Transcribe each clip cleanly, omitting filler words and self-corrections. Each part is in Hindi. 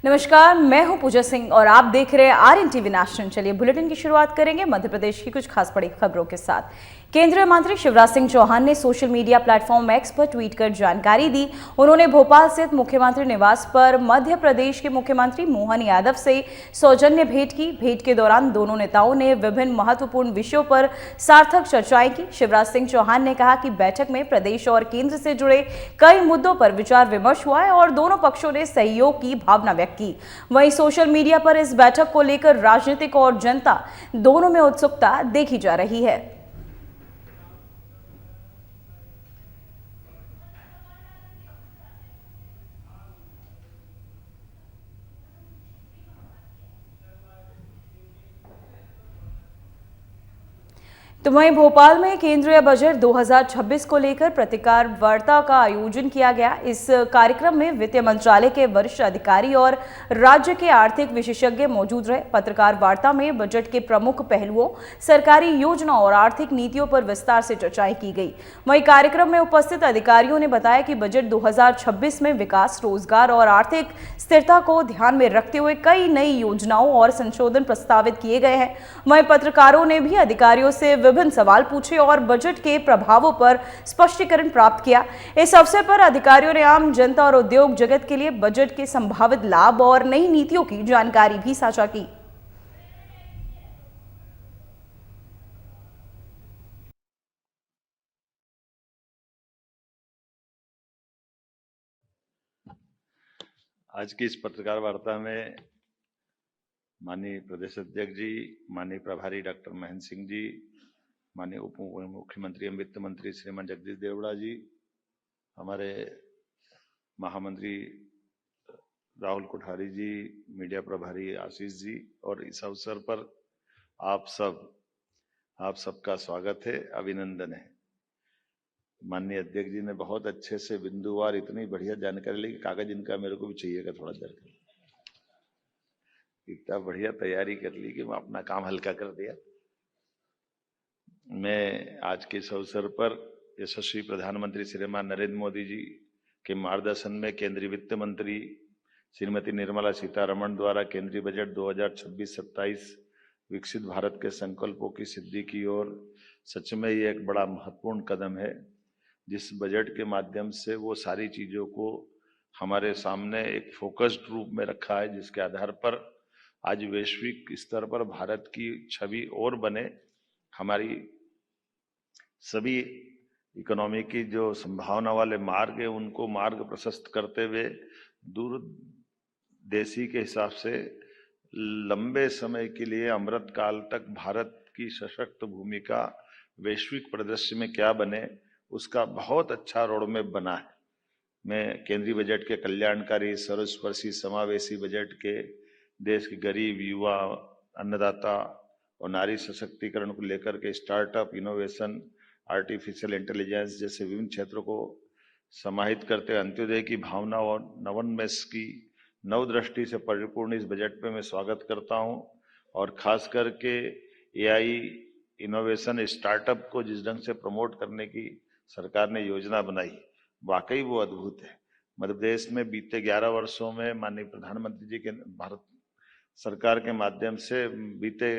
नमस्कार, मैं हूं पूजा सिंह और आप देख रहे हैं आरएन टीवी नेशनल। चलिए बुलेटिन की शुरुआत करेंगे मध्य प्रदेश की कुछ खास बड़ी खबरों के साथ। केंद्रीय मंत्री शिवराज सिंह चौहान ने सोशल मीडिया प्लेटफॉर्म एक्स पर ट्वीट कर जानकारी दी। उन्होंने भोपाल स्थित मुख्यमंत्री निवास पर मध्य प्रदेश के मुख्यमंत्री मोहन यादव से सौजन्य भेंट की। भेंट के दौरान दोनों नेताओं ने विभिन्न महत्वपूर्ण विषयों पर सार्थक चर्चाएं की। शिवराज सिंह चौहान ने कहा कि बैठक में प्रदेश और केंद्र से जुड़े कई मुद्दों पर विचार विमर्श हुआ है और दोनों पक्षों ने सहयोग की भावना व्यक्त की। वहीं सोशल मीडिया पर इस बैठक को लेकर राजनीतिक और जनता दोनों में उत्सुकता देखी जा रही है। तो वहीं भोपाल में केंद्रीय बजट 2026 को लेकर पत्रकार वार्ता का आयोजन किया गया। इस कार्यक्रम में वित्त मंत्रालय के वरिष्ठ अधिकारी और राज्य के आर्थिक विशेषज्ञ मौजूद रहे। पत्रकार वार्ता में बजट के प्रमुख पहलुओं, सरकारी योजनाओं और आर्थिक नीतियों पर विस्तार से चर्चाएं की गई। वहीं कार्यक्रम में उपस्थित अधिकारियों ने बताया कि बजट 2026 में विकास, रोजगार और आर्थिक स्थिरता को ध्यान में रखते हुए कई नई योजनाओं और संशोधन प्रस्तावित किए गए हैं। वहीं पत्रकारों ने भी अधिकारियों से विभिन्न सवाल पूछे और बजट के प्रभावों पर स्पष्टीकरण प्राप्त किया। इस अवसर पर अधिकारियों ने आम जनता और उद्योग जगत के लिए बजट के संभावित लाभ और नई नीतियों की जानकारी भी साझा की। आज की इस पत्रकार वार्ता में माननीय प्रदेश अध्यक्ष जी, माननीय प्रभारी डॉक्टर महेंद्र सिंह जी, माननीय उप मुख्यमंत्री एवं वित्त मंत्री श्रीमान जगदीश देवड़ा जी, हमारे महामंत्री राहुल कोठारी जी, मीडिया प्रभारी आशीष जी, और इस अवसर पर आप सबका स्वागत है, अभिनंदन है। माननीय अध्यक्ष जी ने बहुत अच्छे से बिंदुवार इतनी बढ़िया जानकारी ली कि कागज इनका मेरे को भी चाहिएगा थोड़ा देर। इतना बढ़िया तैयारी कर ली कि मैं अपना काम हल्का कर दिया। मैं आज के इस अवसर पर यशस्वी प्रधानमंत्री श्रीमान नरेंद्र मोदी जी के मार्गदर्शन में केंद्रीय वित्त मंत्री श्रीमती निर्मला सीतारमण द्वारा केंद्रीय बजट 2026-27 विकसित भारत के संकल्पों की सिद्धि की ओर सच में ये एक बड़ा महत्वपूर्ण कदम है। जिस बजट के माध्यम से वो सारी चीजों को हमारे सामने एक फोकस्ड रूप में रखा है, जिसके आधार पर आज वैश्विक स्तर पर भारत की छवि और बने, हमारी सभी इकोनॉमी की जो संभावना वाले मार्ग है उनको मार्ग प्रशस्त करते हुए दूरदेशी के हिसाब से लंबे समय के लिए अमृत काल तक भारत की सशक्त भूमिका वैश्विक परिदृश्य में क्या बने, उसका बहुत अच्छा रोडमैप बना है। मैं केंद्रीय बजट के कल्याणकारी, सर्वस्पर्शी, समावेशी बजट के देश के गरीब, युवा, अन्नदाता और नारी सशक्तिकरण को लेकर के स्टार्टअप, इनोवेशन, आर्टिफिशियल इंटेलिजेंस जैसे विभिन्न क्षेत्रों को समाहित करते अंत्योदय की भावना और नवोन्मेष की नवदृष्टि से परिपूर्ण इस बजट पे मैं स्वागत करता हूं। और खास करके एआई, इनोवेशन, स्टार्टअप को जिस ढंग से प्रमोट करने की सरकार ने योजना बनाई, वाकई वो अद्भुत है। मध्य प्रदेश में बीते 11 वर्षों में माननीय प्रधानमंत्री जी के भारत सरकार के माध्यम से बीते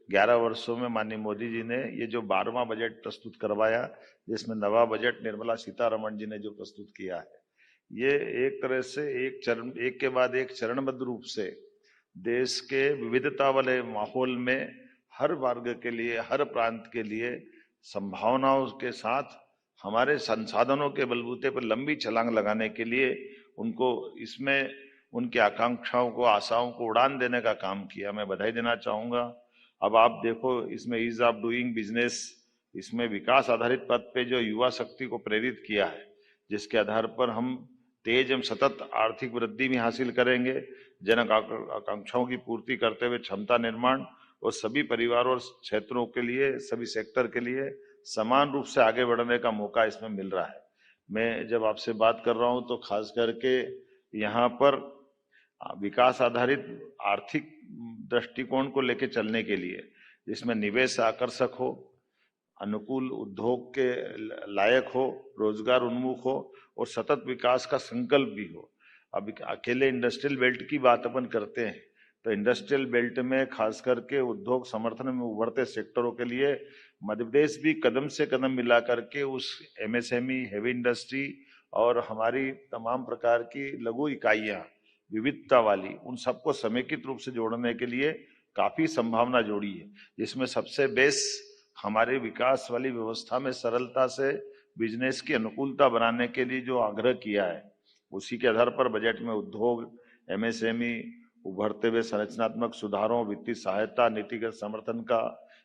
11 वर्षों में माननीय मोदी जी ने ये जो 12वां बजट प्रस्तुत करवाया, जिसमें नवा बजट निर्मला सीतारमण जी ने जो प्रस्तुत किया है, ये एक तरह से एक के बाद एक चरणबद्ध रूप से देश के विविधता वाले माहौल में हर वर्ग के लिए, हर प्रांत के लिए संभावनाओं के साथ हमारे संसाधनों के बलबूते पर लंबी छलांग लगाने के लिए उनको इसमें उनकी आकांक्षाओं को, आशाओं को उड़ान देने का काम किया। मैं बधाई देना चाहूंगा। अब आप देखो, इसमें ईज ऑफ डूइंग बिजनेस, इसमें विकास आधारित पद पे जो युवा शक्ति को प्रेरित किया है, जिसके आधार पर हम तेज एवं सतत आर्थिक वृद्धि भी हासिल करेंगे, जन आकांक्षाओं की पूर्ति करते हुए क्षमता निर्माण और सभी परिवारों और क्षेत्रों के लिए, सभी सेक्टर के लिए समान रूप से आगे बढ़ने का मौका इसमें मिल रहा है। मैं जब आपसे बात कर रहा हूं तो खास करके यहाँ पर विकास आधारित आर्थिक दृष्टिकोण को लेकर चलने के लिए, जिसमें निवेश आकर्षक हो, अनुकूल उद्योग के लायक हो, रोजगार उन्मुख हो और सतत विकास का संकल्प भी हो। अब अकेले इंडस्ट्रियल बेल्ट की बात अपन करते हैं तो इंडस्ट्रियल बेल्ट में खास करके उद्योग समर्थन में उभरते सेक्टरों के लिए मध्य प्रदेश भी कदम से कदम मिला करके उस एमएसएमई, हेवी इंडस्ट्री और हमारी तमाम प्रकार की लघु इकाइयां विविधता वाली उन सबको समेकित रूप से जोड़ने के लिए काफी संभावना जोड़ी है, जिसमें सबसे बेस हमारे विकास वाली व्यवस्था में सरलता से बिजनेस की अनुकूलता बनाने के लिए जो आग्रह किया है, उसी के आधार पर बजट में उद्योग, एमएसएमई, उभरते हुए संरचनात्मक सुधारों, वित्तीय सहायता, नीतिगत समर्थन का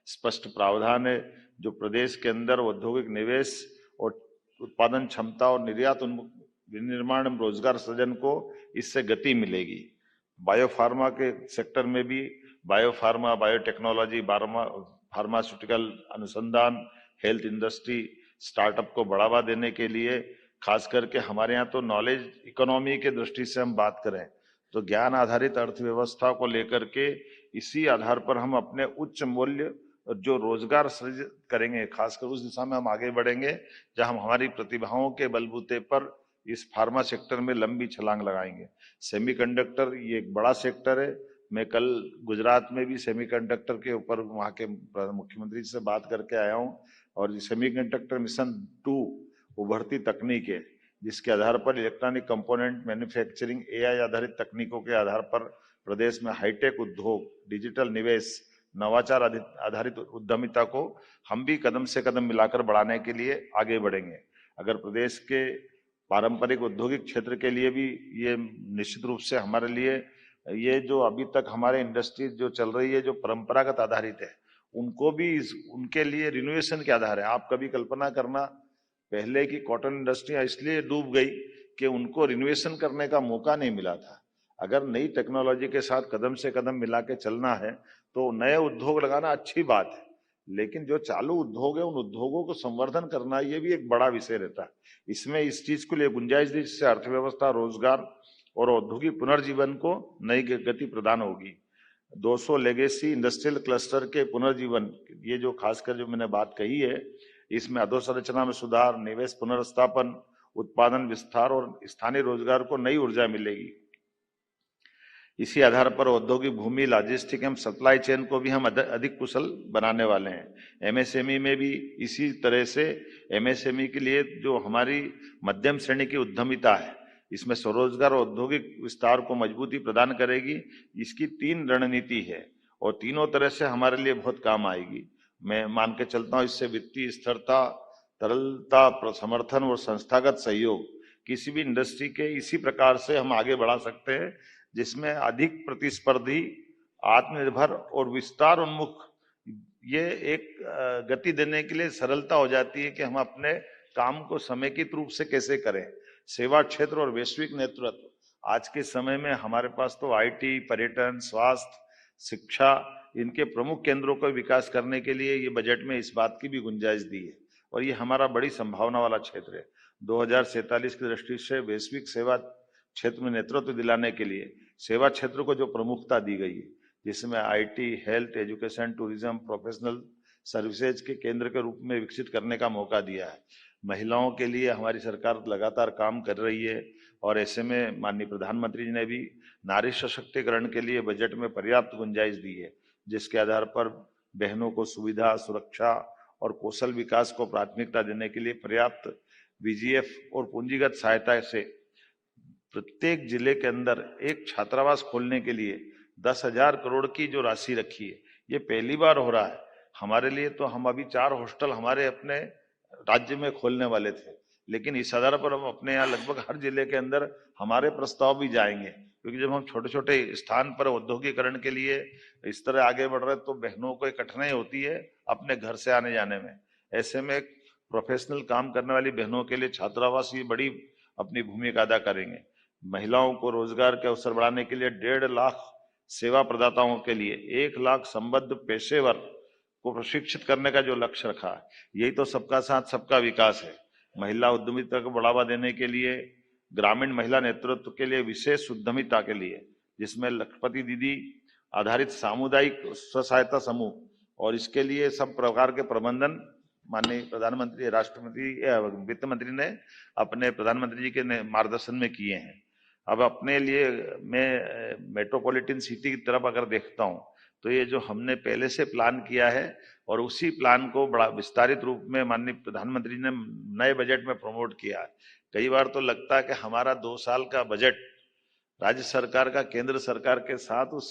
स्पष्ट प्रावधान है, जो प्रदेश के अंदर औद्योगिक निवेश और उत्पादन क्षमता और निर्यात उन्मुख विनिर्माण एवं रोजगार सृजन को इससे गति मिलेगी। बायोफार्मा के सेक्टर में भी बायोफार्मा, बायोटेक्नोलॉजी, फार्मास्यूटिकल अनुसंधान, हेल्थ इंडस्ट्री, स्टार्टअप को बढ़ावा देने के लिए खास करके हमारे यहाँ तो नॉलेज इकोनॉमी के दृष्टि से हम बात करें तो ज्ञान आधारित अर्थव्यवस्था को लेकर के इसी आधार पर हम अपने उच्च मूल्य जो रोजगार सृजित करेंगे, खासकर उस दिशा में हम आगे बढ़ेंगे जहां हम हमारी प्रतिभाओं के बलबूते पर इस फार्मा सेक्टर में लंबी छलांग लगाएंगे। सेमीकंडक्टर ये एक बड़ा सेक्टर है। मैं कल गुजरात में भी सेमीकंडक्टर के ऊपर वहां के मुख्यमंत्री से बात करके आया हूं और सेमीकंडक्टर मिशन 2 उभरती तकनीक है, जिसके आधार पर इलेक्ट्रॉनिक कंपोनेंट मैन्युफैक्चरिंग, एआई आधारित तकनीकों के आधार पर प्रदेश में हाईटेक उद्योग, डिजिटल निवेश, नवाचार आधारित उद्यमिता को हम भी कदम से कदम मिलाकर बढ़ाने के लिए आगे बढ़ेंगे। अगर प्रदेश के पारंपरिक औद्योगिक क्षेत्र के लिए भी ये निश्चित रूप से हमारे लिए ये जो अभी तक हमारे इंडस्ट्री जो चल रही है, जो परंपरागत आधारित है, उनको भी उनके लिए रिनोवेशन के आधार है। आप कभी कल्पना करना, पहले की कॉटन इंडस्ट्री इसलिए डूब गई कि उनको रिनोवेशन करने का मौका नहीं मिला था। अगर नई टेक्नोलॉजी के साथ कदम से कदम मिला के चलना है तो नए उद्योग लगाना अच्छी बात है, लेकिन जो चालू उद्योग है उन उद्योगों को संवर्धन करना ये भी एक बड़ा विषय रहता है। इसमें इस चीज को लिए गुंजाइश दी जिससे अर्थव्यवस्था, रोजगार और औद्योगिक पुनर्जीवन को नई गति प्रदान होगी। 200 लेगेसी इंडस्ट्रियल क्लस्टर के पुनर्जीवन, ये जो खासकर जो मैंने बात कही है, इसमें अधोसंरचना में सुधार, निवेश पुनर्स्थापन, उत्पादन विस्तार और स्थानीय रोजगार को नई ऊर्जा मिलेगी। इसी आधार पर औद्योगिक भूमि, लॉजिस्टिक एवं सप्लाई चेन को भी हम अधिक कुशल बनाने वाले हैं। एमएसएमई में भी इसी तरह से एमएसएमई के लिए जो हमारी मध्यम श्रेणी की उद्यमिता है, इसमें स्वरोजगार और औद्योगिक विस्तार को मजबूती प्रदान करेगी। इसकी 3 रणनीति है और तीनों तरह से हमारे लिए बहुत काम आएगी। मैं मान के चलता हूँ इससे वित्तीय स्थिरता, तरलता, समर्थन और संस्थागत सहयोग किसी भी इंडस्ट्री के इसी प्रकार से हम आगे बढ़ा सकते हैं, जिसमें अधिक प्रतिस्पर्धी, आत्मनिर्भर और विस्तार उन्मुख ये एक गति देने के लिए सरलता हो जाती है कि हम अपने काम को समेकित रूप से कैसे करें। सेवा क्षेत्र और वैश्विक नेतृत्व, आज के समय में हमारे पास तो आईटी, पर्यटन, स्वास्थ्य, शिक्षा, इनके प्रमुख केंद्रों का विकास करने के लिए ये बजट में इस बात की भी गुंजाइश दी है और ये हमारा बड़ी संभावना वाला क्षेत्र है। 2047 की दृष्टि से वैश्विक सेवा क्षेत्र में नेतृत्व दिलाने के लिए सेवा क्षेत्र को जो प्रमुखता दी गई है, जिसमें IT, health, education, tourism, professional services के केंद्र के रूप में विकसित करने का मौका दिया है। महिलाओं के लिए हमारी सरकार लगातार काम कर रही है और ऐसे में माननीय प्रधानमंत्री जी ने भी नारी सशक्तिकरण के लिए बजट में पर्याप्त गुंजाइश दी है, जिसके आधार पर बहनों को सुविधा, सुरक्षा और कौशल विकास को प्राथमिकता देने के लिए पर्याप्त बीजीएफ और पूंजीगत सहायता से प्रत्येक जिले के अंदर एक छात्रावास खोलने के लिए 10,000 करोड़ की जो राशि रखी है, ये पहली बार हो रहा है हमारे लिए। तो हम अभी 4 हॉस्टल हमारे अपने राज्य में खोलने वाले थे, लेकिन इस आधार पर हम अपने यहाँ लगभग हर जिले के अंदर हमारे प्रस्ताव भी जाएंगे, क्योंकि जब हम छोटे छोटे स्थान पर औद्योगिकरण के लिए इस तरह आगे बढ़ रहे तो बहनों को कठिनाई होती है अपने घर से आने जाने में। ऐसे में प्रोफेशनल काम करने वाली बहनों के लिए छात्रावास ये बड़ी अपनी भूमिका अदा करेंगे। महिलाओं को रोजगार के अवसर बढ़ाने के लिए 1.5 लाख सेवा प्रदाताओं के लिए 1 लाख संबद्ध पेशेवर को प्रशिक्षित करने का जो लक्ष्य रखा है, यही तो सबका साथ सबका विकास है। महिला उद्यमिता को बढ़ावा देने के लिए ग्रामीण महिला नेतृत्व के लिए विशेष उद्यमिता के लिए, जिसमें लखपति दीदी आधारित सामुदायिक स्व सहायता समूह और इसके लिए सब प्रकार के प्रबंधन माननीय प्रधानमंत्री, राष्ट्रपति, वित्त मंत्री ने अपने प्रधानमंत्री जी के मार्गदर्शन में किए हैं। अब अपने लिए मैं मेट्रोपॉलिटन सिटी की तरफ अगर देखता हूं तो ये जो हमने पहले से प्लान किया है और उसी प्लान को बड़ा विस्तारित रूप में माननीय प्रधानमंत्री ने नए बजट में प्रमोट किया है। कई बार तो लगता है कि हमारा 2 साल का बजट राज्य सरकार का केंद्र सरकार के साथ उस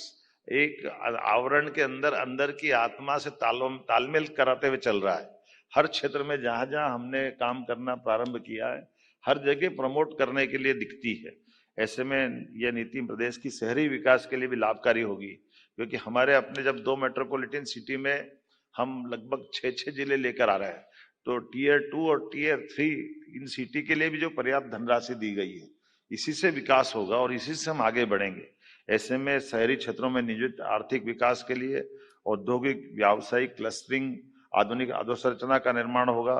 एक आवरण के अंदर अंदर की आत्मा से तालमेल कराते हुए चल रहा है। हर क्षेत्र में जहां जहां हमने काम करना प्रारंभ किया है हर जगह प्रमोट करने के लिए दिखती है। ऐसे में यह नीति प्रदेश की शहरी विकास के लिए भी लाभकारी होगी, क्योंकि हमारे अपने जब 2 मेट्रोपॉलिटन सिटी में हम लगभग 6 जिले लेकर आ रहे हैं, तो टीयर 2 और टीयर 3 इन सिटी के लिए भी जो पर्याप्त धनराशि दी गई है, इसी से विकास होगा और इसी से हम आगे बढ़ेंगे। ऐसे में शहरी क्षेत्रों में नियोजित आर्थिक विकास के लिए औद्योगिक व्यावसायिक क्लस्टरिंग आधुनिक अधोसंरचना का निर्माण होगा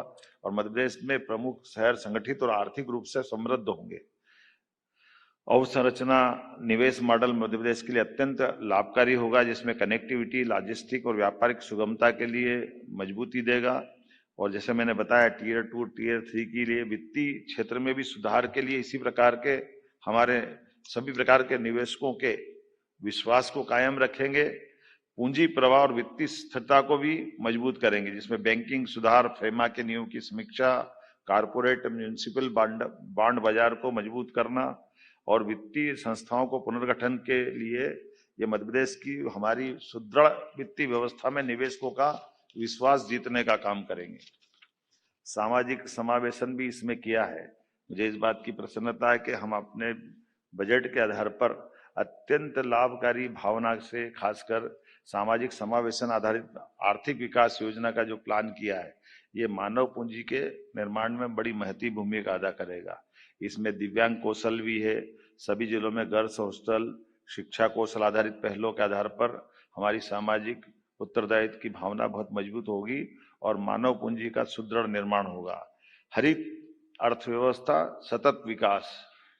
और मध्य प्रदेश में प्रमुख शहर संगठित और आर्थिक रूप से समृद्ध होंगे। अवसंरचना निवेश मॉडल मध्य प्रदेश के लिए अत्यंत लाभकारी होगा, जिसमें कनेक्टिविटी लॉजिस्टिक और व्यापारिक सुगमता के लिए मजबूती देगा। और जैसे मैंने बताया टीयर 2 टीयर 3 के लिए वित्तीय क्षेत्र में भी सुधार के लिए इसी प्रकार के हमारे सभी प्रकार के निवेशकों के विश्वास को कायम रखेंगे। पूंजी प्रवाह और वित्तीय स्थिरता को भी मजबूत करेंगे, जिसमें बैंकिंग सुधार फेमा के नियमों की समीक्षा कारपोरेट म्यूनिसिपल बॉन्ड बाजार को मजबूत करना और वित्तीय संस्थाओं को पुनर्गठन के लिए ये मध्य प्रदेश की हमारी सुदृढ़ वित्तीय व्यवस्था में निवेशकों का विश्वास जीतने का काम करेंगे। सामाजिक समावेशन भी इसमें किया है। मुझे इस बात की प्रसन्नता है कि हम अपने बजट के आधार पर अत्यंत लाभकारी भावना से खासकर सामाजिक समावेशन आधारित आर्थिक विकास योजना का जो प्लान किया है, ये मानव पूंजी के निर्माण में बड़ी महती भूमिका अदा करेगा। इसमें दिव्यांग कौशल भी है। सभी जिलों में गर्ल्स हॉस्टल शिक्षा कौशल आधारित पहलों के आधार पर हमारी सामाजिक उत्तरदायित्व की भावना बहुत मजबूत होगी और मानव पूंजी का सुदृढ़ निर्माण होगा। हरित अर्थव्यवस्था सतत विकास,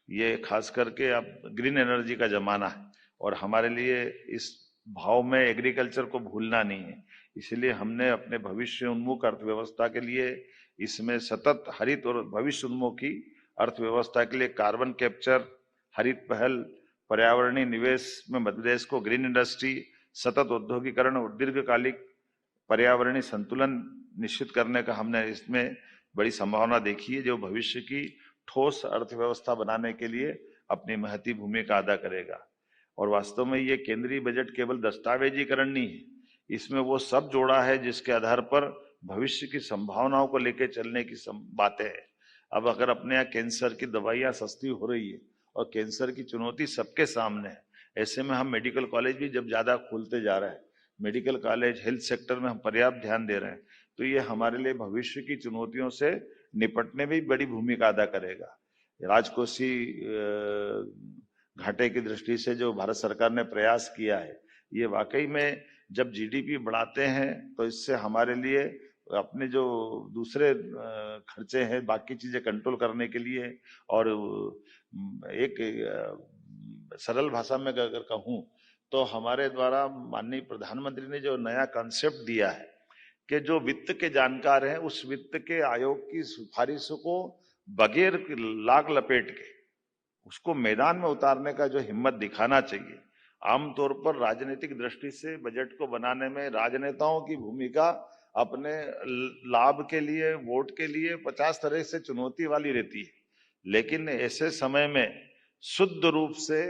ये खास करके अब ग्रीन एनर्जी का जमाना है और हमारे लिए इस भाव में एग्रीकल्चर को भूलना नहीं है। इसलिए हमने अपने भविष्य उन्मुख अर्थव्यवस्था के लिए इसमें सतत हरित और भविष्य उन्मुखी अर्थव्यवस्था के लिए कार्बन कैप्चर, हरित पहल, पर्यावरणीय निवेश में मध्य प्रदेश को ग्रीन इंडस्ट्री, सतत औद्योगिकरण और दीर्घकालिक पर्यावरणीय संतुलन निश्चित करने का हमने इसमें बड़ी संभावना देखी है, जो भविष्य की ठोस अर्थव्यवस्था बनाने के लिए अपनी महती भूमिका अदा करेगा। और वास्तव में ये केंद्रीय बजट केवल दस्तावेजीकरण नहीं है, इसमें वो सब जोड़ा है जिसके आधार पर भविष्य की संभावनाओं को लेकर चलने की बातें हैं। अब अगर अपने यहाँ कैंसर की दवाइयाँ सस्ती हो रही है और कैंसर की चुनौती सबके सामने है, ऐसे में हम मेडिकल कॉलेज भी जब ज्यादा खोलते जा रहे हैं, मेडिकल कॉलेज हेल्थ सेक्टर में हम पर्याप्त ध्यान दे रहे हैं, तो ये हमारे लिए भविष्य की चुनौतियों से निपटने में भी बड़ी भूमिका अदा करेगा। राजकोषीय घाटे की दृष्टि से जो भारत सरकार ने प्रयास किया है, ये वाकई में जब जीडीपी बढ़ाते हैं तो इससे हमारे लिए अपने जो दूसरे खर्चे हैं बाकी चीजें कंट्रोल करने के लिए, और एक सरल भाषा में अगर कहूँ तो हमारे द्वारा माननीय प्रधानमंत्री ने जो नया कॉन्सेप्ट दिया है कि जो वित्त के जानकार हैं उस वित्त के आयोग की सिफारिशों को बगैर लाग लपेट के उसको मैदान में उतारने का जो हिम्मत दिखाना चाहिए। आमतौर पर राजनीतिक दृष्टि से बजट को बनाने में राजनेताओं की भूमिका अपने लाभ के लिए वोट के लिए 50 तरह से चुनौती वाली रहती है, लेकिन ऐसे समय में शुद्ध रूप से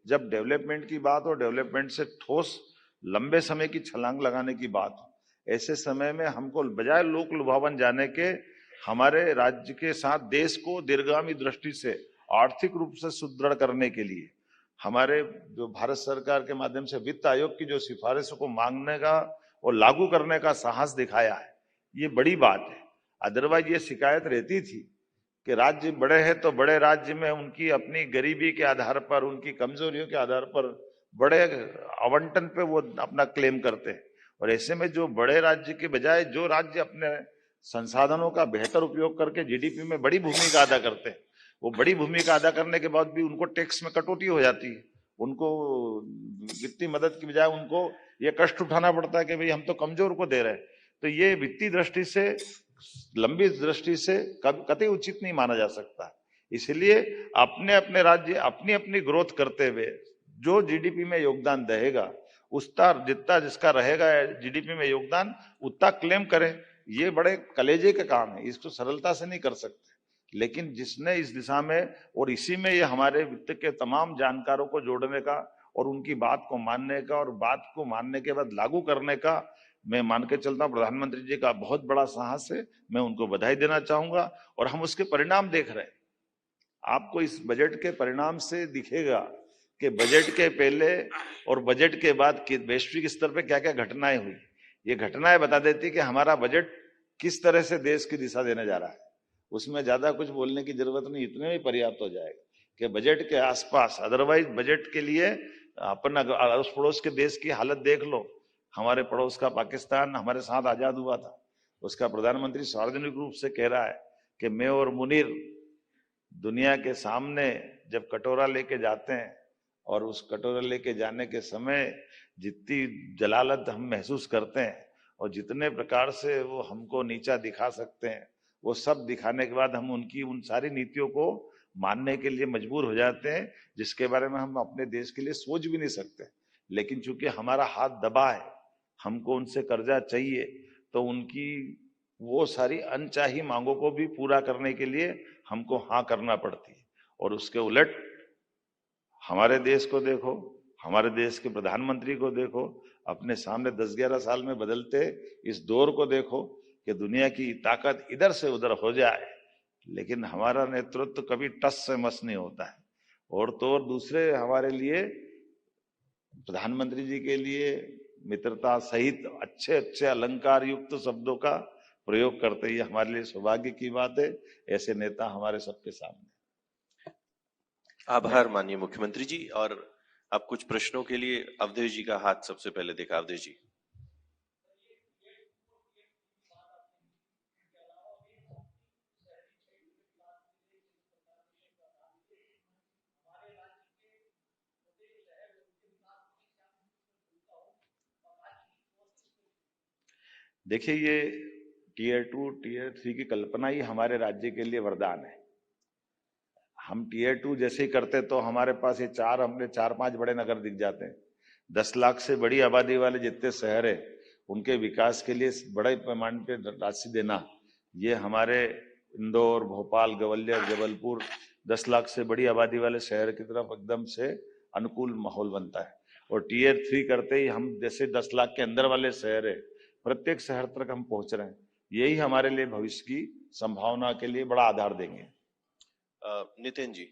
जब डेवलपमेंट की बात हो, डेवलपमेंट से ठोस लंबे समय की छलांग लगाने की बात हो, ऐसे समय में हमको बजाय लोक लुभावन जाने के हमारे राज्य के साथ देश को दीर्घगामी दृष्टि से आर्थिक रूप से सुदृढ़ करने के लिए हमारे जो भारत सरकार के माध्यम से वित्त आयोग की जो सिफारिशों को मांगने का और लागू करने का साहस दिखाया है, ये बड़ी बात है। अदरवाइज ये शिकायत रहती थी कि राज्य बड़े हैं तो बड़े राज्य में उनकी अपनी गरीबी के आधार पर, उनकी कमजोरियों के आधार पर बड़े आवंटन पे वो अपना क्लेम करते हैं, और ऐसे में जो बड़े राज्य के बजाय जो राज्य अपने संसाधनों का बेहतर उपयोग करके जीडीपी में बड़ी भूमिका अदा करते हैं, वो बड़ी भूमिका अदा करने के बाद भी उनको टैक्स में कटौती हो जाती है, उनको वित्तीय मदद की बजाय उनको ये कष्ट उठाना पड़ता है कि भाई हम तो कमजोर को दे रहे हैं। तो ये वित्तीय दृष्टि से, लंबी दृष्टि से कतई उचित नहीं माना जा सकता। इसलिए अपने अपने राज्य अपनी अपनी ग्रोथ करते हुए जो जीडीपी में योगदान देगा उसका जितना जिसका रहेगा जीडीपी में योगदान उतना क्लेम करें। ये बड़े कलेजे का काम है, इसको सरलता से नहीं कर सकते। लेकिन जिसने इस दिशा में और इसी में ये हमारे वित्त के तमाम जानकारों को जोड़ने का और उनकी बात को मानने का और बात को मानने के बाद लागू करने का मैं मान के चलता हूं, प्रधानमंत्री जी का बहुत बड़ा साहस है। मैं उनको बधाई देना चाहूंगा और हम उसके परिणाम देख रहे हैं। आपको इस बजट के परिणाम से दिखेगा कि बजट के पहले और बजट के बाद वैश्विक स्तर पे क्या क्या घटनाएं हुई। ये घटनाएं बता देती कि हमारा बजट किस तरह से देश की दिशा देने जा रहा है। उसमें ज्यादा कुछ बोलने की जरूरत नहीं, इतने में पर्याप्त हो जाएगा कि बजट के आसपास। अदरवाइज बजट के लिए अपन अड़ोस पड़ोस के देश की हालत देख लो। हमारे पड़ोस का पाकिस्तान हमारे साथ आजाद हुआ था, उसका प्रधानमंत्री सार्वजनिक रूप से कह रहा है कि मैं और मुनीर दुनिया के सामने जब कटोरा लेके जाते हैं और उस कटोरा लेके जाने के समय जितनी जलालत हम महसूस करते हैं और जितने प्रकार से वो हमको नीचा दिखा सकते हैं, वो सब दिखाने के बाद हम उनकी उन सारी नीतियों को मानने के लिए मजबूर हो जाते हैं, जिसके बारे में हम अपने देश के लिए सोच भी नहीं सकते। लेकिन चूंकि हमारा हाथ दबा है, हमको उनसे कर्जा चाहिए, तो उनकी वो सारी अनचाही मांगों को भी पूरा करने के लिए हमको हाँ करना पड़ती है। और उसके उलट हमारे देश को देखो, हमारे देश के प्रधानमंत्री को देखो, अपने सामने 10-11 साल में बदलते इस दौर को देखो कि दुनिया की ताकत इधर से उधर हो जाए, लेकिन हमारा नेतृत्व कभी टस से मस नहीं होता है। और तो और दूसरे हमारे लिए, प्रधानमंत्री जी के लिए मित्रता सहित अच्छे अच्छे अलंकार युक्त शब्दों का प्रयोग करते ही हमारे लिए सौभाग्य की बात है। ऐसे नेता हमारे सबके सामने। आभार माननीय मुख्यमंत्री जी। और अब कुछ प्रश्नों के लिए अवधेश जी का हाथ सबसे पहले देखा। अवधेश जी। देखिए, ये टीयर 2 टीयर 3 की कल्पना ही हमारे राज्य के लिए वरदान है। हम टीयर 2 जैसे ही करते तो हमारे पास ये हमने 4-5 बड़े नगर दिख जाते हैं। 10 लाख से बड़ी आबादी वाले जितने शहर है उनके विकास के लिए बड़े पैमाने पे राशि देना, ये हमारे इंदौर, भोपाल, ग्वालियर, जबलपुर 10 लाख से बड़ी आबादी वाले शहर की तरफ एकदम से अनुकूल माहौल बनता है। और टीयर 3 करते ही हम जैसे 10 लाख के अंदर वाले शहर है, प्रत्येक शहर तक हम पहुंच रहे हैं। यही हमारे लिए भविष्य की संभावना के लिए बड़ा आधार देंगे। नितिन जी।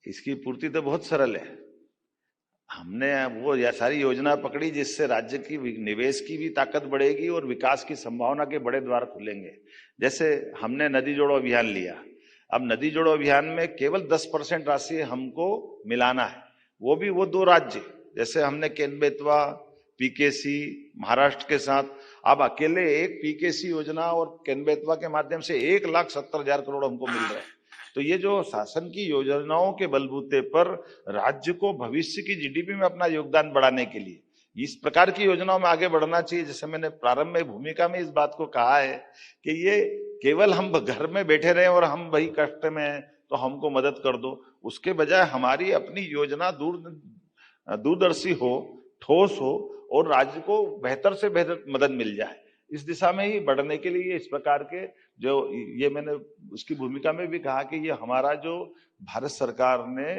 इसकी पूर्ति तो बहुत सरल है। हमने वो या सारी योजना पकड़ी जिससे राज्य की निवेश की भी ताकत बढ़ेगी और विकास की संभावना के बड़े द्वार खुलेंगे। जैसे हमने नदी जोड़ो अभियान लिया। अब नदी जोड़ो अभियान में केवल 10% राशि हमको मिलाना है, वो भी वो 2 राज्य, जैसे हमने केन-बेतवा पीकेसी महाराष्ट्र के साथ। अब अकेले एक पीकेसी योजना और केन-बेतवा के माध्यम से 1,70,000 करोड़ हमको मिल रहा है। तो ये जो शासन की योजनाओं के बलबूते पर राज्य को भविष्य की जीडीपी में अपना योगदान बढ़ाने के लिए इस प्रकार की योजनाओं में आगे बढ़ना चाहिए। जैसे मैंने प्रारंभ में भूमिका में इस बात को कहा है कि ये केवल हम घर में बैठे रहे और हम वही कष्ट में हैं तो हमको मदद कर दो, उसके बजाय हमारी अपनी योजना दूरदर्शी हो, ठोस हो और राज्य को बेहतर से बेहतर मदद मिल जाए। इस दिशा में ही बढ़ने के लिए इस प्रकार के जो ये मैंने उसकी भूमिका में भी कहा कि ये हमारा जो भारत सरकार ने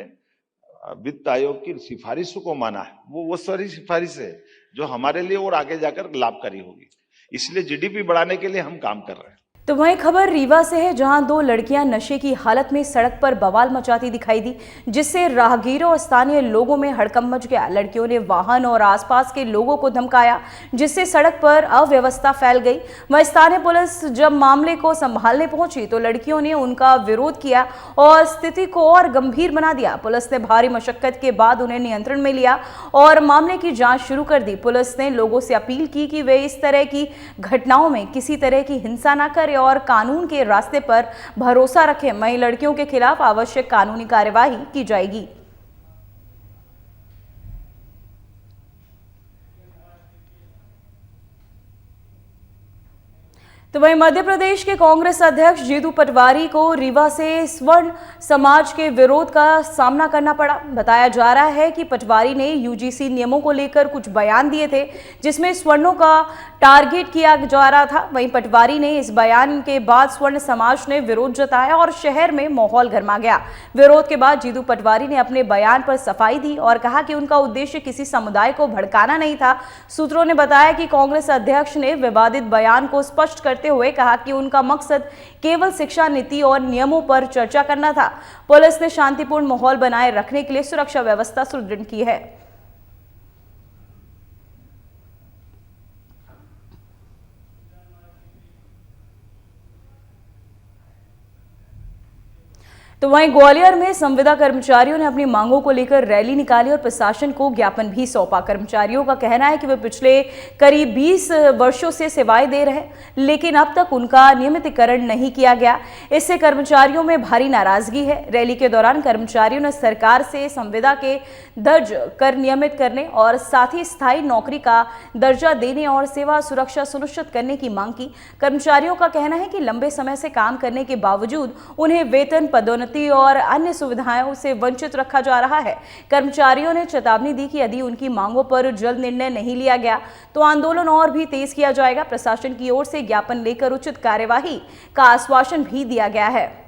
वित्त आयोग की सिफारिशों को माना है, वो सारी सिफारिश है जो हमारे लिए और आगे जाकर लाभकारी होगी। इसलिए जीडीपी बढ़ाने के लिए हम काम कर रहे हैं। तो वहीं खबर रीवा से है, जहां दो लड़कियां नशे की हालत में सड़क पर बवाल मचाती दिखाई दी, जिससे राहगीरों और स्थानीय लोगों में हड़कंप मच गया। लड़कियों ने वाहन और आसपास के लोगों को धमकाया, जिससे सड़क पर अव्यवस्था फैल गई। वहीं स्थानीय पुलिस जब मामले को संभालने पहुंची तो लड़कियों ने उनका विरोध किया और स्थिति को और गंभीर बना दिया। पुलिस ने भारी मशक्कत के बाद उन्हें नियंत्रण में लिया और मामले की जांच शुरू कर दी। पुलिस ने लोगों से अपील की कि वे इस तरह की घटनाओं में किसी तरह की हिंसा न करें और कानून के रास्ते पर भरोसा रखें। वहीं लड़कियों के खिलाफ आवश्यक कानूनी कार्यवाही की जाएगी। तो वहीं मध्य प्रदेश के कांग्रेस अध्यक्ष जीतू पटवारी को रीवा से स्वर्ण समाज के विरोध का सामना करना पड़ा। बताया जा रहा है कि पटवारी ने यूजीसी नियमों को लेकर कुछ बयान दिए थे, जिसमें स्वर्णों का टारगेट किया जा रहा था। वहीं पटवारी ने इस बयान के बाद स्वर्ण समाज ने विरोध जताया और शहर में माहौल गरमा गया। विरोध के बाद जीतू पटवारी ने अपने बयान पर सफाई दी और कहा कि उनका उद्देश्य किसी समुदाय को भड़काना नहीं था। सूत्रों ने बताया कि कांग्रेस अध्यक्ष ने विवादित बयान को स्पष्ट करते हुए कहा कि उनका मकसद केवल शिक्षा नीति और नियमों पर चर्चा करना था। पुलिस ने शांतिपूर्ण माहौल बनाए रखने के लिए सुरक्षा व्यवस्था सुदृढ़ की है। तो वहीं ग्वालियर में संविदा कर्मचारियों ने अपनी मांगों को लेकर रैली निकाली और प्रशासन को ज्ञापन भी सौंपा। कर्मचारियों का कहना है कि वे पिछले करीब 20 वर्षों से सेवाएं दे रहे हैं, लेकिन अब तक उनका नियमितीकरण नहीं किया गया। इससे कर्मचारियों में भारी नाराजगी है। रैली के दौरान कर्मचारियों ने सरकार से संविदा के दर्ज कर नियमित करने और साथ ही स्थायी नौकरी का दर्जा देने और सेवा सुरक्षा सुनिश्चित करने की मांग की। कर्मचारियों का कहना है कि लंबे समय से काम करने के बावजूद उन्हें वेतन, पदोन्नति और अन्य सुविधाओं से वंचित रखा जा रहा है। कर्मचारियों ने चेतावनी दी कि यदि उनकी मांगों पर जल्द निर्णय नहीं लिया गया तो आंदोलन और भी तेज किया जाएगा। प्रशासन की ओर से ज्ञापन लेकर उचित कार्यवाही का आश्वासन भी दिया गया है।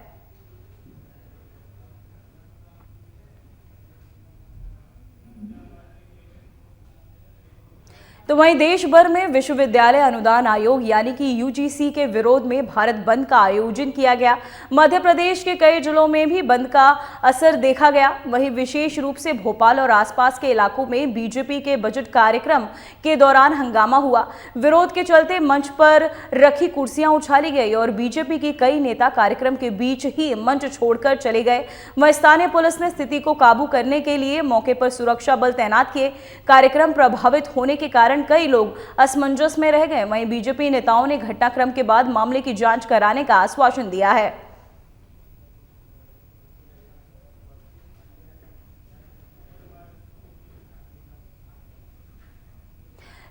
तो वहीं देश भर में विश्वविद्यालय अनुदान आयोग यानी कि यूजीसी के विरोध में भारत बंद का आयोजन किया गया। मध्य प्रदेश के कई जिलों में भी बंद का असर देखा गया। वहीं विशेष रूप से भोपाल और आसपास के इलाकों में बीजेपी के बजट कार्यक्रम के दौरान हंगामा हुआ। विरोध के चलते मंच पर रखी कुर्सियां उछाली गई और बीजेपी के कई नेता कार्यक्रम के बीच ही मंच छोड़कर चले गए। वहीं स्थानीय पुलिस ने स्थिति को काबू करने के लिए मौके पर सुरक्षा बल तैनात किए। कार्यक्रम प्रभावित होने के कारण कई लोग असमंजस में रह गए। वहीं बीजेपी नेताओं ने घटनाक्रम के बाद मामले की जांच कराने का आश्वासन दिया है।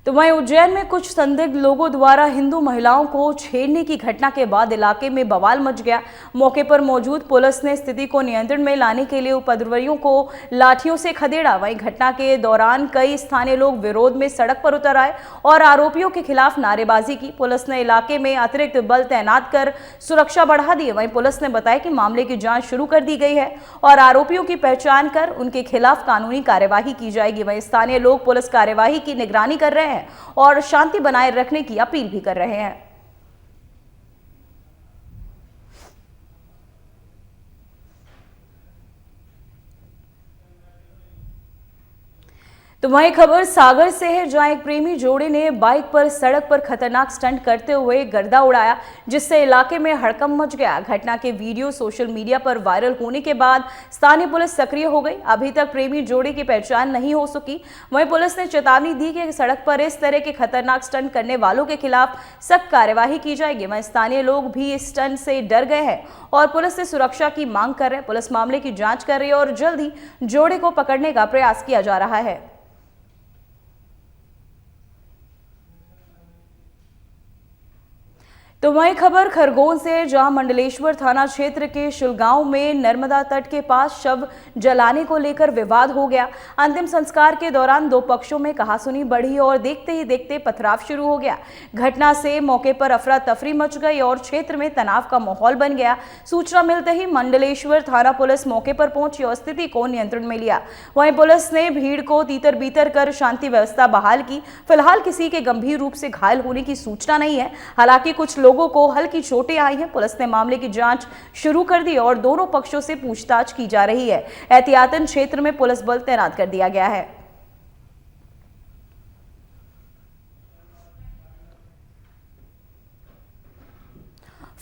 तो वहीं उज्जैन में कुछ संदिग्ध लोगों द्वारा हिंदू महिलाओं को छेड़ने की घटना के बाद इलाके में बवाल मच गया। मौके पर मौजूद पुलिस ने स्थिति को नियंत्रण में लाने के लिए उपद्रवियों को लाठियों से खदेड़ा। वहीं घटना के दौरान कई स्थानीय लोग विरोध में सड़क पर उतर आए और आरोपियों के खिलाफ नारेबाजी की। पुलिस ने इलाके में अतिरिक्त बल तैनात कर सुरक्षा बढ़ा दी। वहीं पुलिस ने बताया कि मामले की जांच शुरू कर दी गई है और आरोपियों की पहचान कर उनके खिलाफ कानूनी कार्यवाही की जाएगी। वहीं स्थानीय लोग पुलिस कार्यवाही की निगरानी कर रहे हैं और शांति बनाए रखने की अपील भी कर रहे हैं। तो वहीं खबर सागर से है, जहां एक प्रेमी जोड़े ने बाइक पर सड़क पर खतरनाक स्टंट करते हुए गर्दा उड़ाया, जिससे इलाके में हड़कंप मच गया। घटना के वीडियो सोशल मीडिया पर वायरल होने के बाद स्थानीय पुलिस सक्रिय हो गई। अभी तक प्रेमी जोड़े की पहचान नहीं हो सकी। वहीं पुलिस ने चेतावनी दी कि सड़क पर इस तरह के खतरनाक स्टंट करने वालों के खिलाफ सख्त कार्यवाही की जाएगी। वहीं स्थानीय लोग भी इस स्टंट से डर गए हैं और पुलिस से सुरक्षा की मांग कर रहे हैं। पुलिस मामले की जांच कर रही है और जल्द ही जोड़े को पकड़ने का प्रयास किया जा रहा है। तो वहीं खबर खरगोन से, जहां मंडलेश्वर थाना क्षेत्र के शुलगांव में नर्मदा तट के पास शव जलाने को लेकर विवाद हो गया। अंतिम संस्कार के दौरान दो पक्षों में कहासुनी बढ़ी और देखते ही देखते पथराव शुरू हो गया। घटना से मौके पर अफरा तफरी मच गई और क्षेत्र में तनाव का माहौल बन गया। सूचना मिलते ही मंडलेश्वर थाना पुलिस मौके पर पहुंची और स्थिति को नियंत्रण में लिया। वहीं पुलिस ने भीड़ को तीतर बीतर कर शांति व्यवस्था बहाल की। फिलहाल किसी के गंभीर रूप से घायल होने की सूचना नहीं है। हालांकि कुछ लोग लोगों को हल्की चोटें आई हैं। पुलिस ने मामले की जांच शुरू कर दी और दोनों पक्षों से पूछताछ की जा रही है। एहतियातन क्षेत्र में पुलिस बल तैनात कर दिया गया है।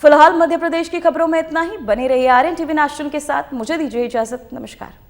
फिलहाल मध्य प्रदेश की खबरों में इतना ही। बने रहिए आरएन टीवी नेशनल के साथ। मुझे दीजिए इजाजत। नमस्कार।